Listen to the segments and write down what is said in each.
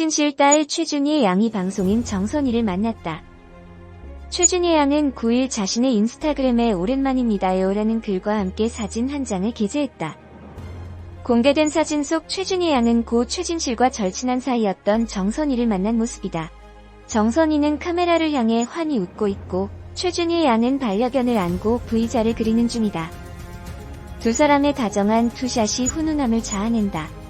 최진실 딸 최준희의 양이 방송인 정선희를 만났다. 최준희 양은 9일 자신의 인스타그램에 오랜만입니다요 라는 글과 함께 사진 한 장을 게재했다. 공개된 사진 속 최준희 양은 고 최진실과 절친한 사이였던 정선희를 만난 모습이다. 정선희는 카메라를 향해 환히 웃고 있고 최준희 양은 반려견을 안고 V자를 그리는 중이다. 두 사람의 다정한 투샷이 훈훈함을 자아낸다.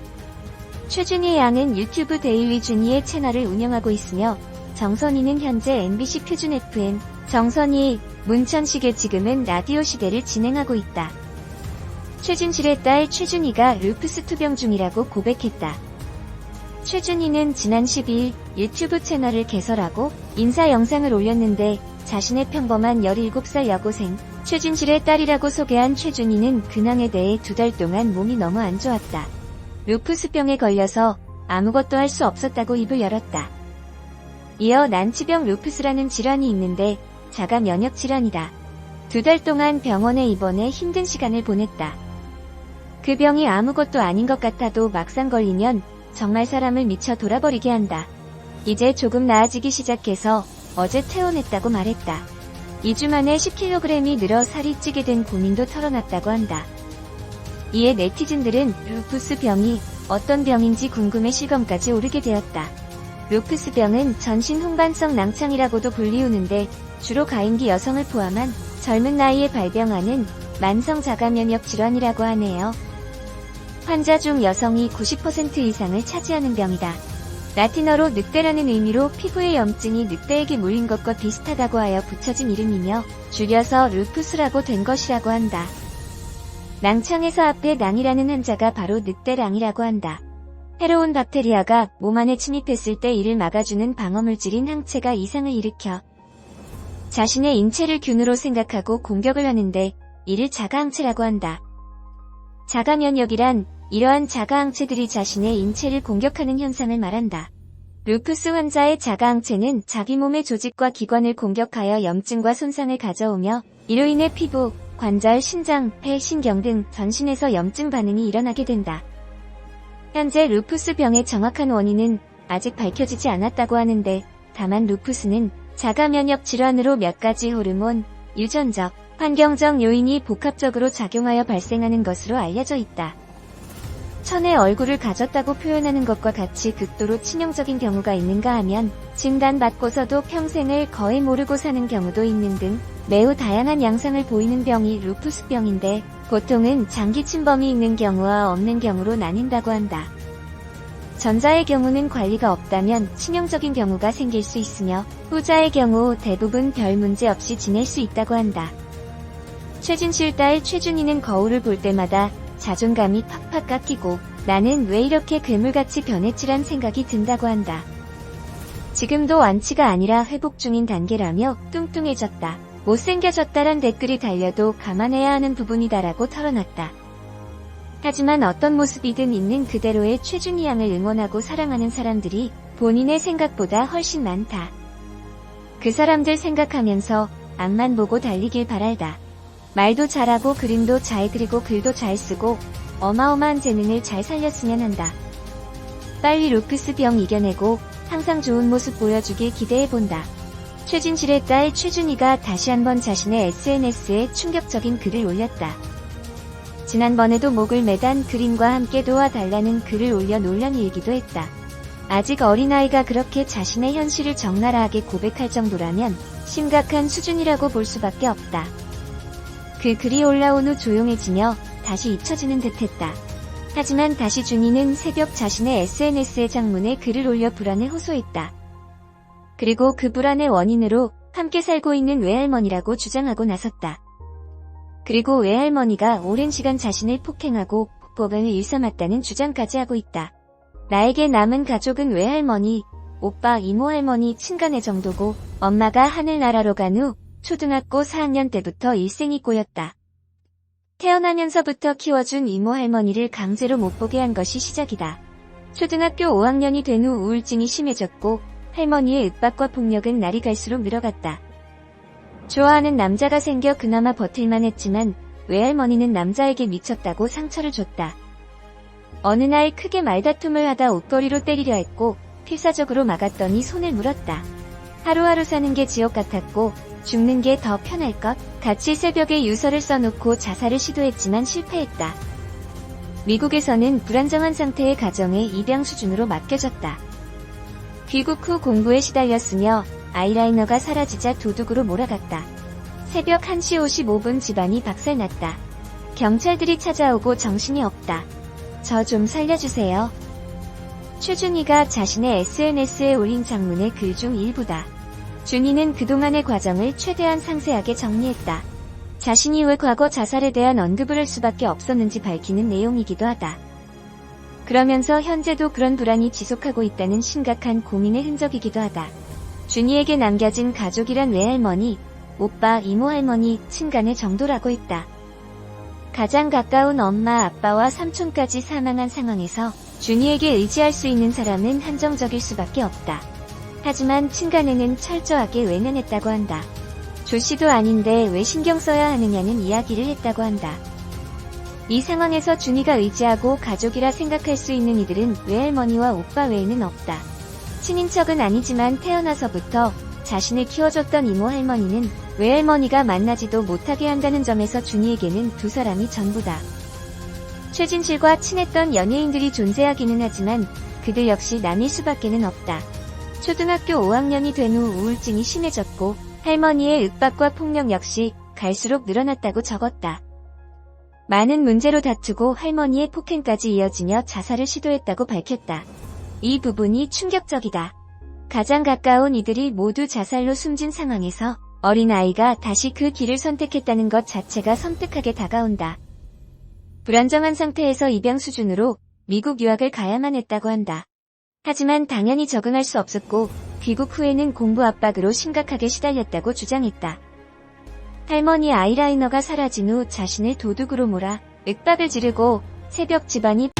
최준희 양은 유튜브 데일리 준희의 채널을 운영하고 있으며 정선희는 현재 MBC 표준 FM, 정선희, 문천식의 지금은 라디오 시대를 진행하고 있다. 최진실의 딸 최준희가 루푸스 투병 중이라고 고백했다. 최준희는 지난 12일 유튜브 채널을 개설하고 인사 영상을 올렸는데 자신의 평범한 17살 여고생 최진실의 딸이라고 소개한 최준희는 근황에 대해 2달 동안 몸이 너무 안 좋았다. 루푸스병에 걸려서 아무것도 할 수 없었다고 입을 열었다. 이어 난치병 루푸스라는 질환이 있는데 자가 면역 질환이다. 2달 동안 병원에 입원해 힘든 시간을 보냈다. 그 병이 아무것도 아닌 것 같아도 막상 걸리면 정말 사람을 미쳐 돌아버리게 한다. 이제 조금 나아지기 시작해서 어제 퇴원했다고 말했다. 2주 만에 10kg이 늘어 살이 찌게 된 고민도 털어놨다고 한다. 이에 네티즌들은 루푸스 병이 어떤 병인지 궁금해 실검까지 오르게 되었다. 루푸스 병은 전신 홍반성 낭창이라고도 불리우는데 주로 가임기 여성을 포함한 젊은 나이에 발병하는 만성 자가면역 질환이라고 하네요. 환자 중 여성이 90% 이상을 차지하는 병이다. 라틴어로 늑대라는 의미로 피부에 염증이 늑대에게 물린 것과 비슷하다고 하여 붙여진 이름이며 줄여서 루푸스라고 된 것이라고 한다. 낭창에서 앞에 낭이라는 한자가 바로 늑대랑이라고 한다. 해로운 박테리아가 몸 안에 침입했을 때 이를 막아주는 방어물질인 항체가 이상을 일으켜 자신의 인체를 균으로 생각하고 공격을 하는데 이를 자가항체라고 한다. 자가면역이란 이러한 자가항체들이 자신의 인체를 공격하는 현상을 말한다. 루푸스 환자의 자가항체는 자기 몸의 조직과 기관을 공격하여 염증과 손상을 가져오며 이로 인해 피부, 관절, 신장, 폐, 신경 등 전신에서 염증 반응이 일어나게 된다. 현재 루푸스 병의 정확한 원인은 아직 밝혀지지 않았다고 하는데 다만 루푸스는 자가면역 질환으로 몇 가지 호르몬, 유전적, 환경적 요인이 복합적으로 작용하여 발생하는 것으로 알려져 있다. 천의 얼굴을 가졌다고 표현하는 것과 같이 극도로 치명적인 경우가 있는가 하면 진단받고서도 평생을 거의 모르고 사는 경우도 있는 등 매우 다양한 양상을 보이는 병이 루푸스병인데 보통은 장기 침범이 있는 경우와 없는 경우로 나뉜다고 한다. 전자의 경우는 관리가 없다면 치명적인 경우가 생길 수 있으며 후자의 경우 대부분 별 문제 없이 지낼 수 있다고 한다. 최진실 딸 최준희는 거울을 볼 때마다 자존감이 팍팍 깎이고 나는 왜 이렇게 괴물같이 변했지란 생각이 든다고 한다. 지금도 완치가 아니라 회복 중인 단계라며 뚱뚱해졌다, 못생겨졌다란 댓글이 달려도 감안해야 하는 부분이다라고 털어놨다. 하지만 어떤 모습이든 있는 그대로의 최준희 양을 응원하고 사랑하는 사람들이 본인의 생각보다 훨씬 많다. 그 사람들 생각하면서 앞만 보고 달리길 바랄다. 말도 잘하고 그림도 잘 그리고 글도 잘 쓰고 어마어마한 재능을 잘 살렸으면 한다. 빨리 루푸스 병 이겨내고 항상 좋은 모습 보여주길 기대해본다. 최진실의 딸 최준희가 다시 한번 자신의 SNS에 충격적인 글을 올렸다. 지난번에도 목을 매단 그림과 함께 도와달라는 글을 올려 논란이 일기도 했다. 아직 어린아이가 그렇게 자신의 현실을 적나라하게 고백할 정도라면 심각한 수준이라고 볼 수밖에 없다. 그 글이 올라온 후 조용해지며 다시 잊혀지는 듯했다. 하지만 다시 준희는 새벽 자신의 SNS에 장문에 글을 올려 불안을 호소했다. 그리고 그 불안의 원인으로 함께 살고 있는 외할머니라고 주장하고 나섰다. 그리고 외할머니가 오랜 시간 자신을 폭행하고 폭법을 일삼았다는 주장까지 하고 있다. 나에게 남은 가족은 외할머니, 오빠, 이모할머니, 친가네 정도고 엄마가 하늘나라로 간 후 초등학교 4학년 때부터 일생이 꼬였다. 태어나면서부터 키워준 이모 할머니를 강제로 못 보게 한 것이 시작이다. 초등학교 5학년이 된 후 우울증이 심해졌고 할머니의 윽박과 폭력은 날이 갈수록 늘어갔다. 좋아하는 남자가 생겨 그나마 버틸만 했지만 외할머니는 남자에게 미쳤다고 상처를 줬다. 어느 날 크게 말다툼을 하다 옷걸이로 때리려 했고 필사적으로 막았더니 손을 물었다. 하루하루 사는 게 지옥 같았고 죽는 게 더 편할 것 같이 새벽에 유서를 써놓고 자살을 시도했지만 실패했다. 미국에서는 불안정한 상태의 가정에 입양 수준으로 맡겨졌다. 귀국 후 공부에 시달렸으며 아이라이너가 사라지자 도둑으로 몰아갔다. 새벽 1시 55분 집안이 박살났다. 경찰들이 찾아오고 정신이 없다. 저 좀 살려주세요. 최준희가 자신의 SNS에 올린 장문의 글 중 일부다. 준희는 그동안의 과정을 최대한 상세하게 정리했다. 자신이 왜 과거 자살에 대한 언급을 할 수밖에 없었는지 밝히는 내용이기도 하다. 그러면서 현재도 그런 불안이 지속하고 있다는 심각한 고민의 흔적이기도 하다. 준희에게 남겨진 가족이란 외할머니, 오빠, 이모할머니, 친간의 정도라고 했다. 가장 가까운 엄마, 아빠와 삼촌까지 사망한 상황에서 준희에게 의지할 수 있는 사람은 한정적일 수밖에 없다. 하지만 친간에는 철저하게 외면했다고 한다. 조씨도 아닌데 왜 신경 써야 하느냐는 이야기를 했다고 한다. 이 상황에서 준희가 의지하고 가족이라 생각할 수 있는 이들은 외할머니와 오빠 외에는 없다. 친인척은 아니지만 태어나서부터 자신을 키워줬던 이모 할머니는 외할머니가 만나지도 못하게 한다는 점에서 준희에게는 두 사람이 전부다. 최진실과 친했던 연예인들이 존재하기는 하지만 그들 역시 남일 수밖에는 없다. 초등학교 5학년이 된 후 우울증이 심해졌고 할머니의 윽박과 폭력 역시 갈수록 늘어났다고 적었다. 많은 문제로 다투고 할머니의 폭행까지 이어지며 자살을 시도했다고 밝혔다. 이 부분이 충격적이다. 가장 가까운 이들이 모두 자살로 숨진 상황에서 어린아이가 다시 그 길을 선택했다는 것 자체가 섬뜩하게 다가온다. 불안정한 상태에서 입양 수준으로 미국 유학을 가야만 했다고 한다. 하지만 당연히 적응할 수 없었고 귀국 후에는 공부 압박으로 심각하게 시달렸다고 주장했다. 할머니 아이라이너가 사라진 후 자신을 도둑으로 몰아 윽박을 지르고 새벽 집안이